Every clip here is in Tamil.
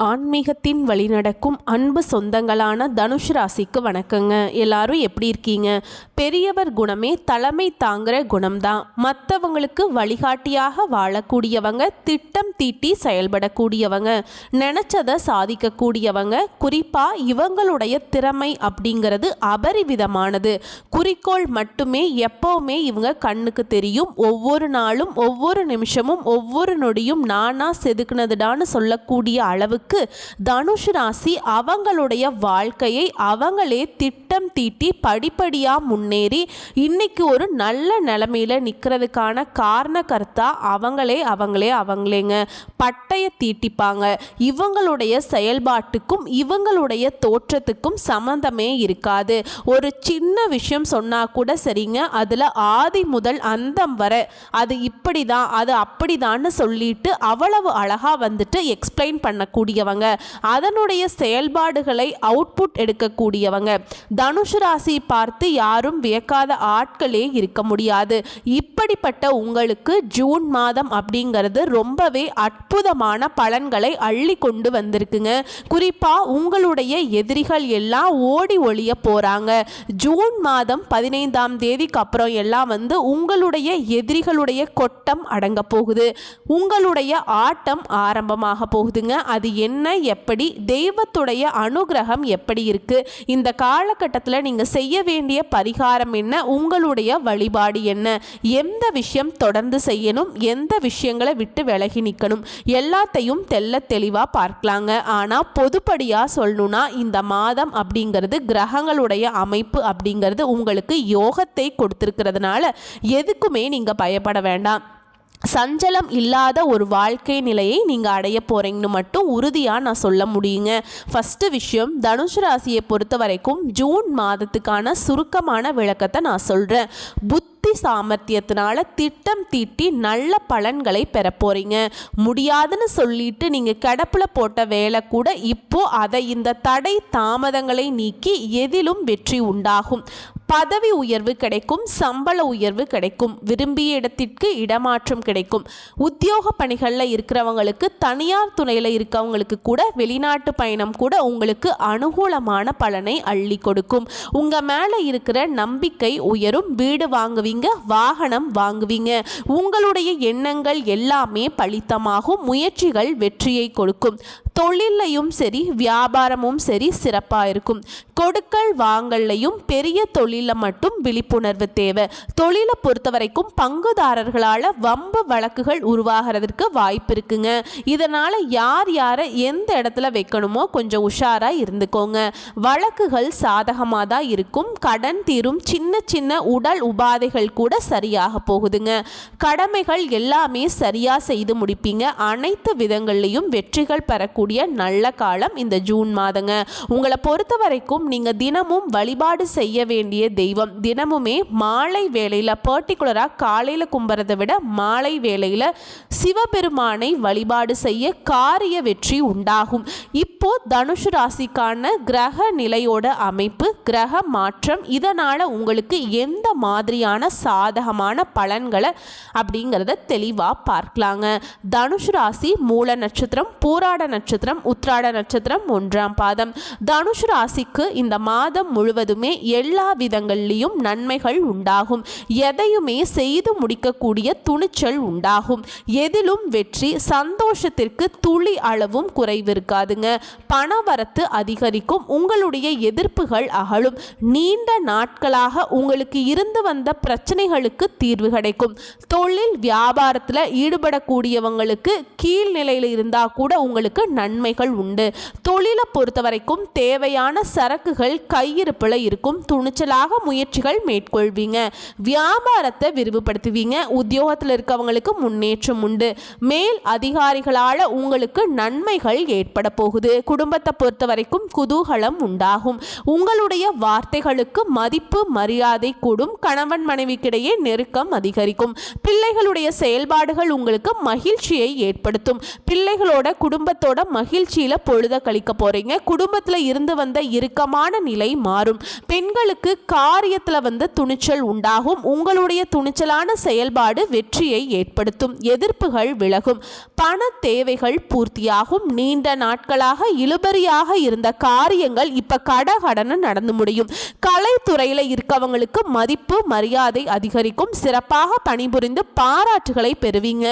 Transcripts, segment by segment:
ஆன்மீகத்தின் வழிநடக்கும் அன்பு சொந்தங்களான தனுஷ் ராசிக்கு வணக்கங்க. எல்லாரும் எப்படி இருக்கீங்க? பெரியவர் குணமே தலைமை தாங்குற குணம்தான். மற்றவங்களுக்கு வழிகாட்டியாக வாழக்கூடியவங்க, திட்டம் தீட்டி செயல்படக்கூடியவங்க, நினைச்சதை சாதிக்கக்கூடியவங்க. குறிப்பாக இவங்களுடைய திறமை அப்படிங்கிறது அபரிவிதமானது. குறிக்கோள் மட்டுமே எப்பவுமே இவங்க கண்ணுக்கு தெரியும். ஒவ்வொரு நாளும் ஒவ்வொரு நிமிஷமும் ஒவ்வொரு நொடியும் நானா செதுக்குனதுடான்னு சொல்லக்கூடிய அளவுக்கு தனுஷ் ராசி அவங்களுடைய வாழ்க்கையை அவங்களே திட்டம் தீட்டி படிப்படியா முன்னேறி இன்னைக்கு ஒரு நல்ல நிலைமையில நிற்கிறதுக்கான காரணகர்த்தா அவங்களேங்க பட்டைய தீட்டிப்பாங்க. இவங்களுடைய செயல்பாட்டுக்கும் இவங்களுடைய தோற்றத்துக்கும் சம்பந்தமே இருக்காது. ஒரு சின்ன விஷயம் சொன்னா கூட சரிங்க, அதுல ஆதி முதல் அந்தம் வரை அது இப்படிதான் அது அப்படிதான்னு சொல்லிட்டு அவ்வளவு அழகா வந்துட்டு எக்ஸ்பிளைன் பண்ணக்கூடியவங்க, அதனுடைய செயல்பாடுகளை அவுட்புட் எடுக்கக்கூடியவங்க. தனுஷ் ராசி பார்த்து யாரும் வியக்காத ஆட்களே இருக்க முடியாது. இப்படிப்பட்ட உங்களுக்கு ஜூன் மாதம் அப்படிங்கிறது ரொம்பவே அற்புதமான பலன்களை அள்ளி கொண்டு வந்திருக்குங்க. குறிப்பா உங்களுடைய எதிரிகள் எல்லாம் ஓடி ஒளிய போறாங்க. ஜூன் மாதம் 15ஆம் தேதிக்கு அப்புறம் எல்லாம் உங்களுடைய எதிரிகளுடைய கொட்டம் அடங்க போகுது. உங்களுடைய ஆட்டம் ஆரம்பமாக போகுதுங்க. அது என்ன, எப்படி, தெய்வத்துடைய அனுகிரகம் எப்படி இருக்கு, இந்த காலகட்டத்தில் நீங்க செய்ய வேண்டிய பரிகாரம் என்ன, உங்களுடைய வழிபாடு என்ன, எந்த விஷயம் தொடர்ந்து செய்யணும், எந்த விஷயங்களை விட்டு விலகி நிற்கணும், எல்லாத்தையும் தெல்ல தெளிவா பார்க்கலாங்க. ஆனா பொதுப்படியா சொல்லணும்னா இந்த மாதம் அப்படிங்கிறது கிரகங்களுடைய அமைப்பு அப்படிங்கிறது உங்களுக்கு யோகத்தை கொடுத்திருக்கிறதுனால எதுக்குமே நீங்க பயப்பட வேண்டாம். சஞ்சலம் இல்லாத ஒரு வாழ்க்கை நிலையை நீங்கள் அடைய போகிறீங்கன்னு மட்டும் உறுதியாக நான் சொல்ல முடியுங்க. ஃபஸ்ட்டு விஷயம், தனுஷ் ராசியை பொறுத்த வரைக்கும் ஜூன் மாதத்துக்கான சுருக்கமான விளக்கத்தை நான் சொல்கிறேன். புத்தி சாமர்த்தியத்தினால திட்டம் தீட்டி நல்ல பலன்களை பெற போகிறீங்க. முடியாதுன்னு சொல்லிட்டு நீங்கள் கிடப்பில் போட்ட வேலை கூட இப்போ அதை இந்த தடை தாமதங்களை நீக்கி எதிலும் வெற்றி உண்டாகும். பதவி உயர்வு கிடைக்கும், சம்பள உயர்வு கிடைக்கும், விரும்பிய இடத்திற்கு இடமாற்றம் கிடைக்கும். உத்தியோக பணிகளில் இருக்கிறவங்களுக்கு, தனியார் துணையில் இருக்கவங்களுக்கு கூட வெளிநாட்டு பயணம் கூட உங்களுக்கு அனுகூலமான பலனை அள்ளி கொடுக்கும். உங்கள் மேலே இருக்கிற நம்பிக்கை உயரும். வீடு வாங்குவீங்க, வாகனம் வாங்குவீங்க. உங்களுடைய எண்ணங்கள் எல்லாமே பலித்தமாகும். முயற்சிகள் வெற்றியை கொடுக்கும். தொழிலையும் சரி வியாபாரமும் சரி சிறப்பாக இருக்கும். கொடுக்கல் வாங்கல்லையும் பெரிய தொழிலில் மட்டும் விழிப்புணர்வு தேவை. தொழிலை பொறுத்த வரைக்கும் பங்குதாரர்களால் வம்பு வழக்குகள் உருவாகிறதுக்கு வாய்ப்பு இருக்குங்க. இதனால் யார் யாரை எந்த இடத்துல வைக்கணுமோ கொஞ்சம் உஷாராக இருந்துக்கோங்க. வழக்குகள் சாதகமாக தான் இருக்கும். கடன் தீரும். சின்ன சின்ன உடல் உபாதைகள் கூட சரியாக போகுதுங்க. கடமைகள் எல்லாமே சரியாக செய்து முடிப்பீங்க. அனைத்து விதங்கள்லையும் வெற்றிகள் பெறக்கூடிய நல்ல காலம் இந்த ஜூன் மாதங்க. உங்களை பொறுத்த வரைக்கும் நீங்க தினமும் வழிபாடு செய்ய வேண்டிய தெய்வம், தினமுமே மாலை வேளையில, பர்டிகுலரா காலையில கும்புறதை விட மாலை வேளையில சிவபெருமானை வழிபாடு செய்ய காரிய வெற்றி உண்டாகும். இப்போ தனுஷ் ராசிக்கான கிரக நிலையோட அமைப்பு, கிரக மாற்றம், இதனால உங்களுக்கு எந்த மாதிரியான சாதகமான பலன்களை அப்படிங்கிறத தெளிவா பார்க்கலாங்க. தனுஷ் ராசி மூல நட்சத்திரம், பூராட நட்சத்திரம், உத்திராட நட்சத்திரம், 1ஆம் பாதம். தனுஷ் ராசிக்கு இந்த மாதம் முழுவதுமே எல்லா விதங்களிலும் நன்மைகள் உண்டாகும். எதையுமே செய்து முடிக்கக்கூடிய துணிச்சல் உண்டாகும். எதிலும் வெற்றி. சந்தோஷத்திற்கு துளி அளவும் குறைவு இருக்காதுங்க. பணவரத்து அதிகரிக்கும். உங்களுடைய எதிர்ப்புகள் அகலும். நீண்ட நாட்களாக உங்களுக்கு இருந்து வந்த பிரச்சனைகளுக்கு தீர்வு கிடைக்கும். தொழில் வியாபாரத்தில் ஈடுபடக்கூடியவங்களுக்கு கீழ்நிலையில் இருந்தால் கூட உங்களுக்கு நன்மைகள் உண்டு. தொழிலை பொறுத்த வரைக்கும் தேவையான சரக்குகள் கையிருப்பில் இருக்கும். துணிச்சலாக முயற்சிகள் மேற்கொள்வீங்க. வியாபாரத்தை விரிவுபடுத்துவீங்க. உத்தியோகத்தில் இருக்கவங்களுக்கு முன்னேற்றம் உண்டு. மேல் அதிகாரிகளால் உங்களுக்கு நன்மைகள் ஏற்பட போகுது. குடும்பத்தை பொறுத்த வரைக்கும் குதூகலம் உண்டாகும். உங்களுடைய வார்த்தைகளுக்கு மதிப்பு மரியாதை கூடும். கணவன் மனைவி மனைவிக்கிடையே நெருக்கம் அதிகரிக்கும். பிள்ளைகளுடைய செயல்பாடுகள் உங்களுக்கு மகிழ்ச்சியை ஏற்படுத்தும். பிள்ளைகளோட குடும்பத்தோட மகிழ்ச்சியில பொழுத கழிக்க போறீங்க. குடும்பத்துல இருந்து வந்த இறுக்கமான நிலை மாறும். பெண்களுக்கு காரியத்துல துணிச்சல் உண்டாகும். உங்களுடைய துணிச்சலான செயல்பாடு வெற்றியை ஏற்படுத்தும். எதிர்ப்புகள் விலகும். பண தேவைகள் பூர்த்தியாகும். நீண்ட நாட்களாக இழுபறியாக இருந்த காரியங்கள் இப்ப கடகடன்னு நடந்து முடியும். கலைத்துறையில இருக்கவங்களுக்கு மதிப்பு மரியாதை அதிகரிக்கும். சிறப்பாக பணிபுரிந்து பாராட்டுகளை பெறுவீங்க.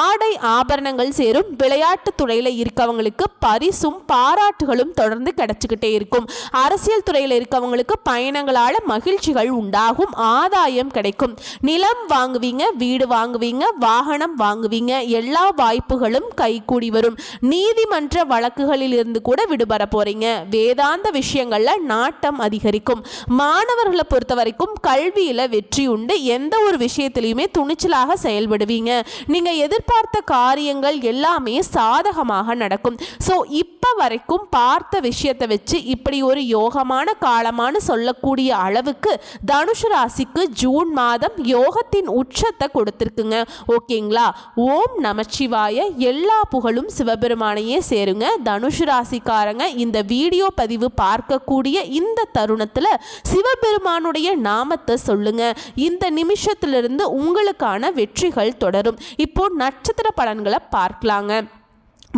ஆடை ஆபரணங்கள் சேரும். விளையாட்டு துறையில இருக்கவங்களுக்கு பரிசும் பாராட்டுகளும் தொடர்ந்து கிடைச்சுக்கிட்டே இருக்கும். அரசியல் துறையில இருக்கவங்களுக்கு பயணங்களால மகிழ்ச்சிகள் உண்டாகும். ஆதாயம் கிடைக்கும். நிலம் வாங்குவீங்க, வீடு வாங்குவீங்க, வாகனம் வாங்குவீங்க. எல்லா வாய்ப்புகளும் கைகூடி வரும். நீதிமன்ற வழக்குகளில் இருந்து கூட விடுபட போறீங்க. வேதாந்த விஷயங்கள்ல நாட்டம் அதிகரிக்கும். மாணவர்களை பொறுத்த வரைக்கும் கல்வியில வெற்றி உண்டு. எந்த ஒரு விஷயத்திலையுமே துணிச்சலாக செயல்படுவீங்க. நீங்க எதிர்பார்த்த காரியங்கள் எல்லாமே சாதகமாக நடக்கும். ஸோ இப்போ வரைக்கும் பார்த்த விஷயத்தை வச்சு இப்படி ஒரு யோகமான காலமானு சொல்லக்கூடிய அளவுக்கு தனுசு ராசிக்கு ஜூன் மாதம் யோகத்தின் உச்சத்தை கொடுத்திருக்குங்க. ஓகேங்களா? ஓம் நமச்சிவாய. எல்லா புகழும் சிவபெருமானையே சேருங்க. தனுசு ராசிக்காரங்க இந்த வீடியோ பதிவு பார்க்கக்கூடிய இந்த தருணத்துல சிவபெருமானுடைய நாமத்தை சொல்லுங்க. இந்த நிமிஷத்திலிருந்து உங்களுக்கான வெற்றிகள் தொடரும். இப்போ நட்சத்திர பலன்களை பார்க்கலாங்க.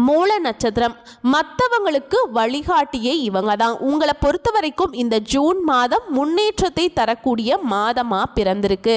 மூல நட்சத்திரம். மற்றவங்களுக்கு வழிகாட்டியே இவங்க தான். உங்களை பொறுத்த வரைக்கும் இந்த ஜூன் மாதம் முன்னேற்றத்தை தரக்கூடிய மாதமா பிறந்திருக்கு.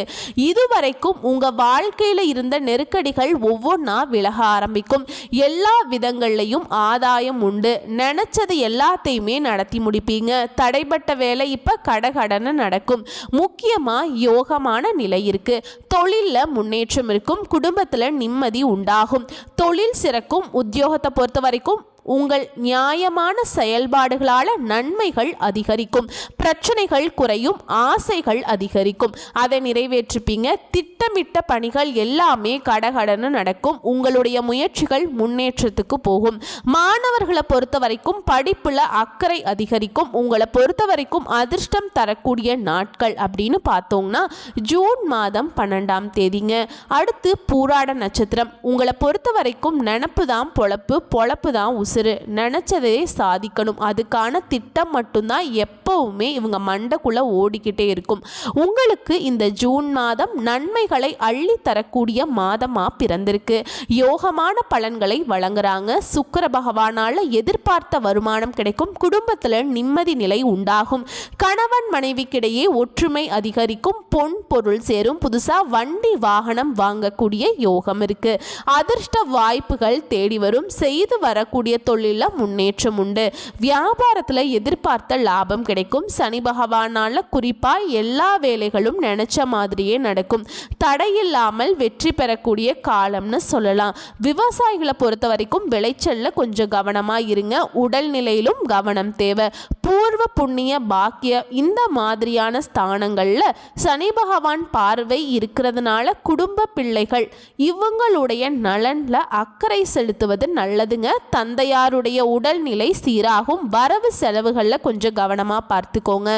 இதுவரைக்கும் உங்க வாழ்க்கையில இருந்த நெருக்கடிகள் ஒவ்வொன்றா விலக ஆரம்பிக்கும். எல்லா விதங்கள்லையும் ஆதாயம் உண்டு. நினைச்சது எல்லாத்தையுமே நடத்தி முடிப்பீங்க. தடைப்பட்ட வேலை இப்ப கடகடன்னு நடக்கும். முக்கியமா யோகமான நிலை இருக்கு. தொழில்ல முன்னேற்றம் இருக்கும். குடும்பத்துல நிம்மதி உண்டாகும். தொழில் சிறக்கும். உத்தியோகத்தை பொறுத்த வரைக்கும் உங்கள் நியாயமான செயல்பாடுகளால் நன்மைகள் அதிகரிக்கும். பிரச்சனைகள் குறையும். ஆசைகள் அதிகரிக்கும். அதை நிறைவேற்றிப்பீங்க. திட்டமிட்ட பணிகள் எல்லாமே கடகடன்னு நடக்கும். உங்களுடைய முயற்சிகள் முன்னேற்றத்துக்கு போகும். மாணவர்களை பொறுத்த வரைக்கும் படிப்புல அக்கறை அதிகரிக்கும். உங்களை பொறுத்த வரைக்கும் அதிர்ஷ்டம் தரக்கூடிய நாட்கள் அப்படின்னு பார்த்தோம்னா ஜூன் மாதம் 12ஆம் தேதிங்க. அடுத்து பூராட நட்சத்திரம். உங்களை பொறுத்த வரைக்கும் நினப்பு தான் பொழப்பு, பொழப்பு தான் உசுறு. நினைச்சதே சாதிக்கணும். அதுக்கான திட்டம் மட்டும்தான் எப்பவுமே இவங்க மண்டைக்குள்ள ஓடிக்கிட்டே இருக்கும். உங்களுக்கு இந்த ஜூன் மாதம் நன்மைகளை அள்ளி தரக்கூடிய மாதமா பிறந்திருக்கு. யோகமான பலன்களை வழங்குறாங்க. சுக்கிர பகவானால எதிர்பார்த்த வருமானம் கிடைக்கும். குடும்பத்துல நிம்மதி நிலை உண்டாகும். கணவன் மனைவிக்கிடையே ஒற்றுமை அதிகரிக்கும். பொன் பொருள் சேரும். புதுசா வண்டி வாகனம் வாங்கக்கூடிய யோகம் இருக்கு. அதிர்ஷ்ட வாய்ப்புகள் தேடி வரும். செய்து வரக்கூடிய தொழில முன்னேற்றம் உண்டு. வியாபாரத்துல எதிர்பார்த்த லாபம் கிடைக்கும். சனி பகவானால குறிப்பா எல்லா வேலைகளும் நினைச்ச மாதிரியே நடக்கும். தடையில்லாமல் வெற்றி பெறக்கூடிய காலம்னு சொல்லலாம். விவசாயிகளை பொறுத்த வரைக்கும் விளைச்சல்ல கொஞ்சம் கவனமா இருங்க. உடல்நிலையிலும் கவனம் தேவை. பூர்வ புண்ணிய பாக்கிய இந்த மாதிரியான ஸ்தானங்கள்ல சனி பகவான் பார்வை இருக்கிறதுனால குடும்ப பிள்ளைகள் இவங்களுடைய நலன்ல அக்கறை செலுத்துவது நல்லதுங்க. தந்தையாருடைய உடல்நிலை சீராகும். வரவு செலவுகள்ல கொஞ்சம் கவனமா பார்த்துக்கோங்க.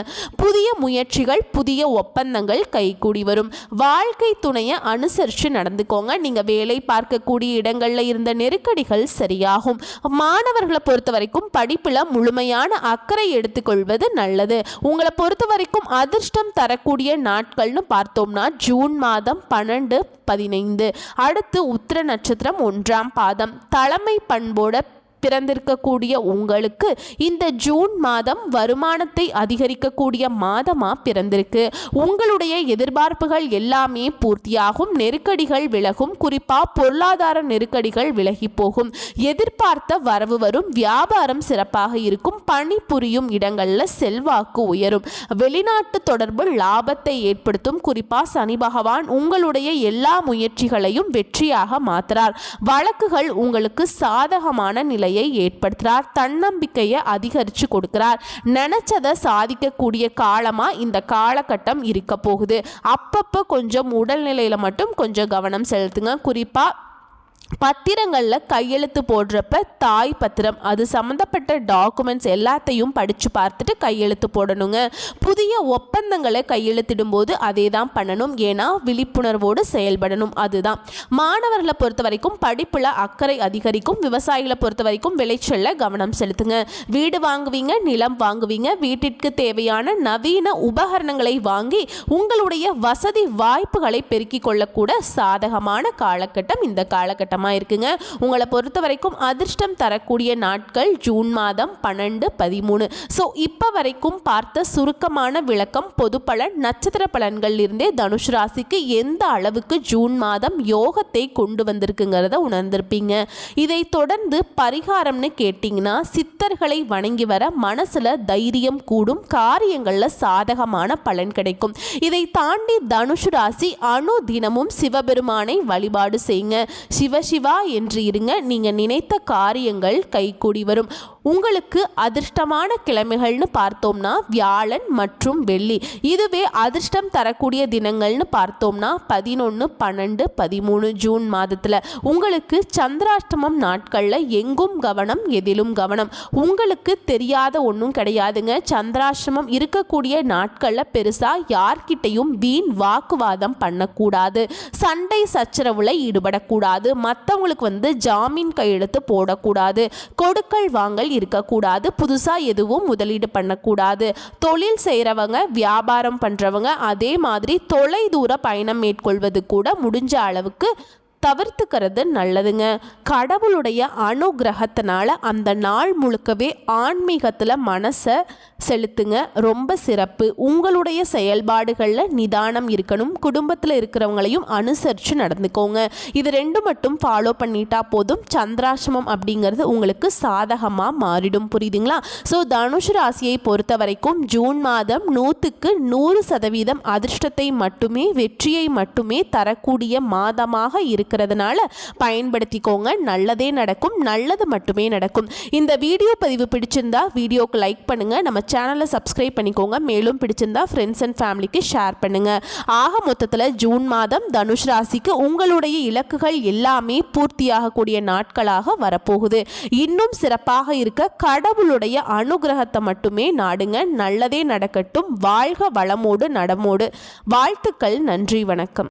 புதிய முயற்சிகள், புதிய ஒப்பந்தங்கள் கைகூடி வரும். வாழ்க்கை துணையை அனுசரித்து நடந்துக்கோங்க. நீங்க வேலை பார்க்கக்கூடிய இடங்கள்ல இருந்த நெருக்கடிகள் சரியாகும். மாணவர்களை பொறுத்த வரைக்கும் படிப்புல முழுமையான அக்கறை எடுத்துக்கொள்வது நல்லது. உங்களை பொறுத்த வரைக்கும் அதிர்ஷ்டம் தரக்கூடிய நாட்கள்னு பார்த்தோம்னா ஜூன் மாதம் 12, 15. அடுத்து உத்திர நட்சத்திரம் 1ஆம் பாதம். தலைமை பண்போட பிறந்திருக்கக்கூடிய உங்களுக்கு இந்த ஜூன் மாதம் வருமானத்தை அதிகரிக்கக்கூடிய மாதமா பிறந்திருக்கு. உங்களுடைய எதிர்பார்ப்புகள் எல்லாமே பூர்த்தியாகும். நெருக்கடிகள் விலகும். குறிப்பா பொருளாதார நெருக்கடிகள் விலகி போகும். எதிர்பார்த்த வரவு வரும். வியாபாரம் சிறப்பாக இருக்கும். பணிபுரியும் இடங்கள்ல செல்வாக்கு உயரும். வெளிநாட்டு தொடர்பு லாபத்தை ஏற்படுத்தும். குறிப்பா சனி பகவான் உங்களுடைய எல்லா முயற்சிகளையும் வெற்றியாக மாற்றுறார். வழக்குகள் உங்களுக்கு சாதகமான நிலை ஏற்படுத்துறார். தன்னம்பிக்கையை அதிகரிச்சு கொடுக்கிறார். நினைச்சதை சாதிக்கக்கூடிய காலமா இந்த காலகட்டம் இருக்க போகுது. அப்பப்ப கொஞ்சம் உடல்நிலையில மட்டும் கொஞ்சம் கவனம் செலுத்துங்க. குறிப்பா பத்திரங்களில் கையெழுத்து போடுறப்ப தாய் பத்திரம் அது சம்மந்தப்பட்ட டாக்குமெண்ட்ஸ் எல்லாத்தையும் படித்து பார்த்துட்டு கையெழுத்து போடணுங்க. புதிய ஒப்பந்தங்களை கையெழுத்திடும் போது அதே தான் பண்ணணும். ஏன்னா விழிப்புணர்வோடு செயல்படணும். அதுதான் மாணவர்களை பொறுத்த வரைக்கும் படிப்பில் அக்கறை அதிகரிக்கும். விவசாயிகளை பொறுத்த வரைக்கும் விளைச்சலில் கவனம் செலுத்துங்க. வீடு வாங்குவீங்க, நிலம் வாங்குவீங்க, வீட்டிற்கு தேவையான நவீன உபகரணங்களை வாங்கி உங்களுடைய வசதி வாய்ப்புகளை பெருக்கிக் கொள்ளக்கூட சாதகமான காலகட்டம் இந்த காலகட்டம் இருக்குங்க. உங்களை பொறுத்த வரைக்கும் அதிர்ஷ்டம் தரக்கூடிய நாட்கள் ஜூன் மாதம் 12, 13. ஸோ இப்போ வரைக்கும் பார்த்த சுருக்கமான விளக்கம் பொது பலன் நட்சத்திர பலன்கள் இருந்தே தனுஷ் ராசிக்கு எந்த அளவுக்கு ஜூன் மாதம் யோகத்தை கொண்டு வந்திருக்குங்கிறத உணர்ந்திருப்பீங்க. இதை தொடர்ந்து பரிகாரம்னு கேட்டிங்கன்னா சித்தர்களை வணங்கி வர மனசுல தைரியம் கூடும், காரியங்களில் சாதகமான பலன் கிடைக்கும். இதை தாண்டி தனுஷ் ராசி அணு தினமும் சிவபெருமானை வழிபாடு செய்யுங்க. சிவா என்று இருங்க. நீங்க நினைத்த காரியங்கள் கைகூடி வரும். உங்களுக்கு அதிர்ஷ்டமான கிழமைகள்னு பார்த்தோம்னா வியாழன் மற்றும் வெள்ளி. இதுவே அதிர்ஷ்டம் தரக்கூடிய தினங்கள்னு பார்த்தோம்னா 11, 12, 13 ஜூன் மாதத்தில். உங்களுக்கு சந்திராஷ்டமம் நாட்களில் எங்கும் கவனம், எதிலும் கவனம். உங்களுக்கு தெரியாத ஒன்றும் கிடையாதுங்க. சந்திராஷ்டமம் இருக்கக்கூடிய நாட்களில் பெருசாக யார்கிட்டையும் வீண் வாக்குவாதம் பண்ணக்கூடாது. சண்டை சச்சரவுல ஈடுபடக்கூடாது. மற்றவங்களுக்கு ஜாமீன் கையெழுத்து போடக்கூடாது. கொடுக்கல் வாங்கல் இருக்கக்கூடாது. புதுசா எதுவும் முதலீடு பண்ணக்கூடாது. தொழில் செய்கிறவங்க, வியாபாரம் பண்றவங்க, அதே மாதிரி தொலை தூர பயணம் மேற்கொள்வது கூட முடிஞ்ச அளவுக்கு தவிர்த்துக்கிறது நல்லதுங்க. கடவுளுடைய அனுகிரகத்தினால அந்த நாள் முழுக்கவே ஆன்மீகத்தில் மனசை செலுத்துங்க. ரொம்ப சிறப்பு. உங்களுடைய செயல்பாடுகளில் நிதானம் இருக்கணும். குடும்பத்தில் இருக்கிறவங்களையும் அனுசரித்து நடந்துக்கோங்க. இது ரெண்டு மட்டும் ஃபாலோ பண்ணிட்டா போதும். சந்திராசிரமம் அப்படிங்கிறது உங்களுக்கு சாதகமாக மாறிடும். புரியுதுங்களா? ஸோ தனுஷ் ராசியை பொறுத்த வரைக்கும் ஜூன் மாதம் 100க்கு 100% அதிர்ஷ்டத்தை மட்டுமே, வெற்றியை மட்டுமே தரக்கூடிய மாதமாக இருக்கிறதுனால பயன்படுத்திக்கோங்க. நல்லதே நடக்கும், நல்லது மட்டுமே நடக்கும். இந்த வீடியோ பதிவு பிடிச்சிருந்தா வீடியோக்கு லைக் பண்ணுங்க. நம்ம சேனலை சப்ஸ்கிரைப் பண்ணிக்கோங்க. மேலும் பிடிச்சிருந்தா ஃப்ரெண்ட்ஸ் அண்ட் ஃபேமிலிக்கு ஷேர் பண்ணுங்க. ஆக மொத்தத்தில் ஜூன் மாதம் தனுஷ் ராசிக்கு உங்களுடைய இலக்குகள் எல்லாமே பூர்த்தியாகக்கூடிய நாட்களாக வரப்போகுது. இன்னும் சிறப்பாக இருக்க கடவுளுடைய அனுகிரகத்தை மட்டுமே நாடுங்க. நல்லதே நடக்கட்டும். வாழ்க வளமோடு நடமோடு. வாழ்த்துக்கள். நன்றி, வணக்கம்.